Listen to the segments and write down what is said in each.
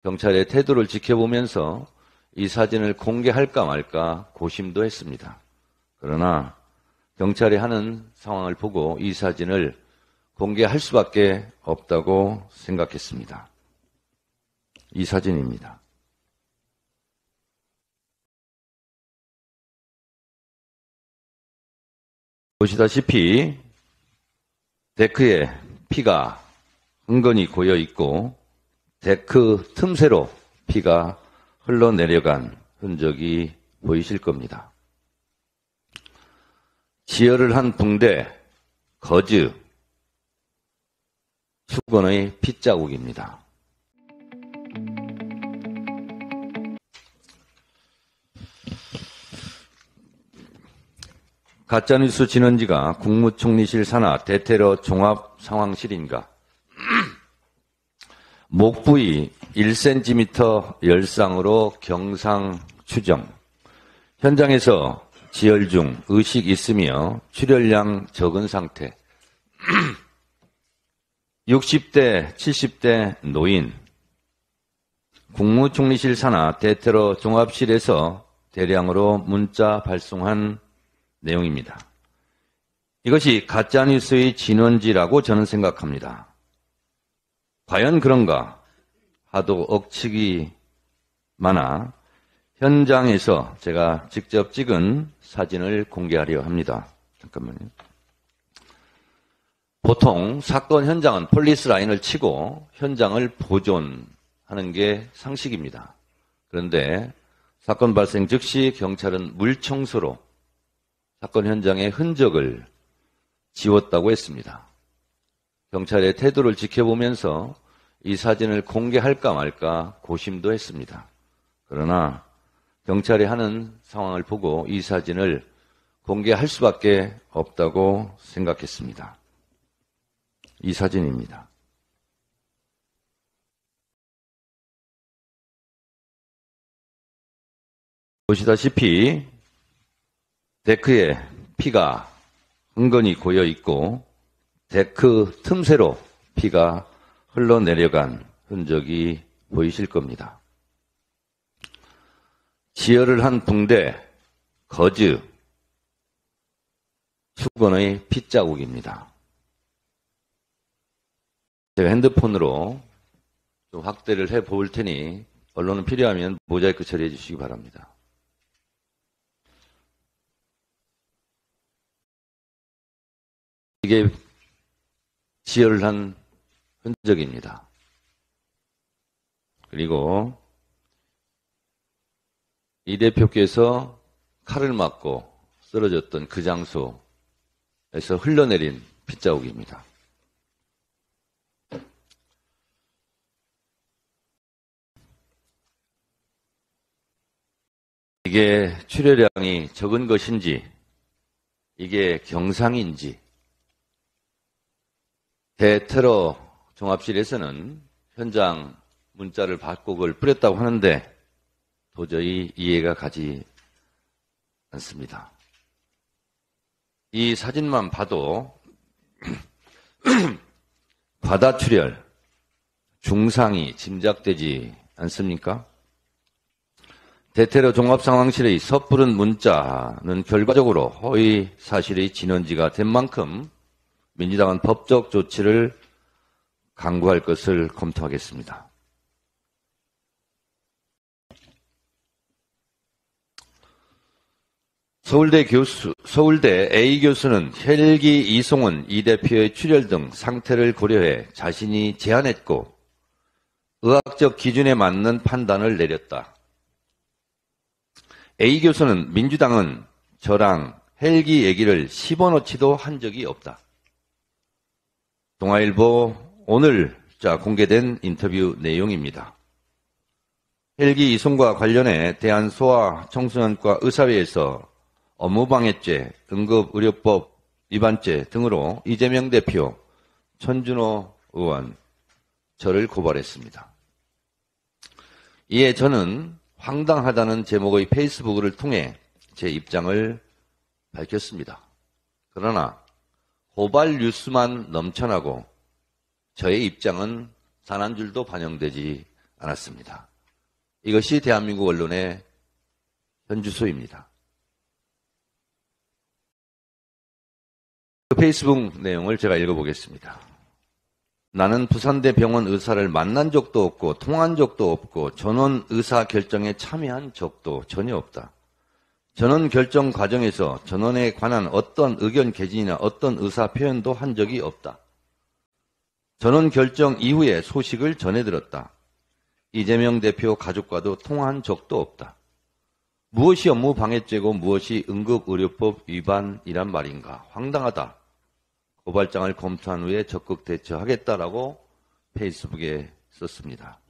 경찰의 태도를 지켜보면서 이 사진을 공개할까 말까 고심도 했습니다. 그러나 경찰이 하는 상황을 보고 이 사진을 공개할 수밖에 없다고 생각했습니다. 이 사진입니다. 보시다시피 데크에 피가 흥건히 고여 있고 데크 틈새로 피가 흘러내려간 흔적이 보이실 겁니다. 지혈을 한 붕대, 거즈, 수건의 핏자국입니다. 가짜뉴스 진원지가 국무총리실 산하 대테러 종합상황실인가? 목 부위 1cm 열상으로 경상 추정. 현장에서 지혈 중 의식 있으며 출혈량 적은 상태. 60대, 70대 노인. 국무총리실 산하 대테러 종합실에서 대량으로 문자 발송한 내용입니다. 이것이 가짜뉴스의 진원지라고 저는 생각합니다. 과연 그런가? 하도 억측이 많아 현장에서 제가 직접 찍은 사진을 공개하려 합니다. 잠깐만요. 보통 사건 현장은 폴리스 라인을 치고 현장을 보존하는 게 상식입니다. 그런데 사건 발생 즉시 경찰은 물청소로 사건 현장의 흔적을 지웠다고 했습니다. 경찰의 태도를 지켜보면서 이 사진을 공개할까 말까 고심도 했습니다. 그러나 경찰이 하는 상황을 보고 이 사진을 공개할 수밖에 없다고 생각했습니다. 이 사진입니다. 보시다시피 데크에 피가 흥건히 고여 있고 데크 틈새로 피가 흘러내려간 흔적이 보이실 겁니다. 지혈을 한 붕대, 거즈, 수건의 핏자국입니다. 제가 핸드폰으로 좀 확대를 해 볼 테니 언론은 필요하면 모자이크 처리해 주시기 바랍니다. 이게 지혈을 한 흔적입니다. 그리고 이 대표께서 칼을 맞고 쓰러졌던 그 장소에서 흘러내린 핏자국입니다. 이게 출혈량이 적은 것인지, 이게 경상인지, 대테러 종합실에서는 현장 문자를 받고 그걸 뿌렸다고 하는데 도저히 이해가 가지 않습니다. 이 사진만 봐도 과다출혈, 중상이 짐작되지 않습니까? 대테러 종합상황실의 섣부른 문자는 결과적으로 허위 사실의 진원지가 된 만큼 민주당은 법적 조치를 강구할 것을 검토하겠습니다. 서울대 A 교수는 헬기 이송은 이 대표의 출혈 등 상태를 고려해 자신이 제안했고 의학적 기준에 맞는 판단을 내렸다. A 교수는 민주당은 저랑 헬기 얘기를 10원어치도 한 적이 없다. 동아일보 오늘 공개된 인터뷰 내용입니다. 헬기 이송과 관련해 대한소아청소년과 의사회에서 업무방해죄, 응급의료법 위반죄 등으로 이재명 대표, 천준호 의원, 저를 고발했습니다. 이에 저는 황당하다는 제목의 페이스북을 통해 제 입장을 밝혔습니다. 그러나 고발 뉴스만 넘쳐나고 저의 입장은 단 한 줄도 반영되지 않았습니다. 이것이 대한민국 언론의 현주소입니다. 그 페이스북 내용을 제가 읽어보겠습니다. 나는 부산대 병원 의사를 만난 적도 없고 통한 적도 없고 전원 의사 결정에 참여한 적도 전혀 없다. 전원 결정 과정에서 전원에 관한 어떤 의견 개진이나 어떤 의사 표현도 한 적이 없다. 전원 결정 이후에 소식을 전해 들었다. 이재명 대표 가족과도 통화한 적도 없다. 무엇이 업무 방해죄고 무엇이 응급의료법 위반이란 말인가? 황당하다. 고발장을 검토한 후에 적극 대처하겠다라고 페이스북에 썼습니다.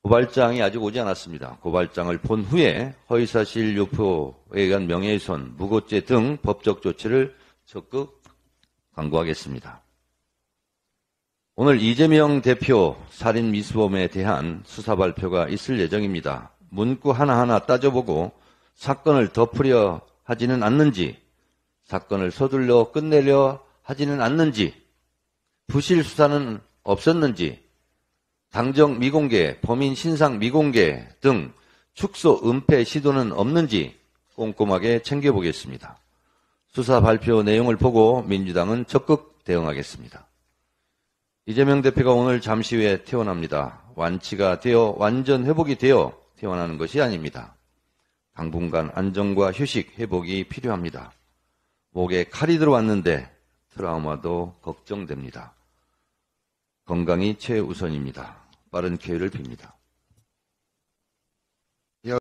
고발장이 아직 오지 않았습니다. 고발장을 본 후에 허위사실 유포에 의한 명예훼손, 무고죄 등 법적 조치를 적극 강구하겠습니다. 오늘 이재명 대표 살인 미수범에 대한 수사 발표가 있을 예정입니다. 문구 하나하나 따져보고 사건을 덮으려 하지는 않는지, 사건을 서둘러 끝내려 하지는 않는지, 부실 수사는 없었는지, 당정 미공개, 범인 신상 미공개 등 축소 은폐 시도는 없는지 꼼꼼하게 챙겨보겠습니다. 수사 발표 내용을 보고 민주당은 적극 대응하겠습니다. 이재명 대표가 오늘 잠시 후에 퇴원합니다. 완치가 되어 완전 회복이 되어 퇴원하는 것이 아닙니다. 당분간 안정과 휴식, 회복이 필요합니다. 목에 칼이 들어왔는데 트라우마도 걱정됩니다. 건강이 최우선입니다. 빠른 쾌유를 빕니다.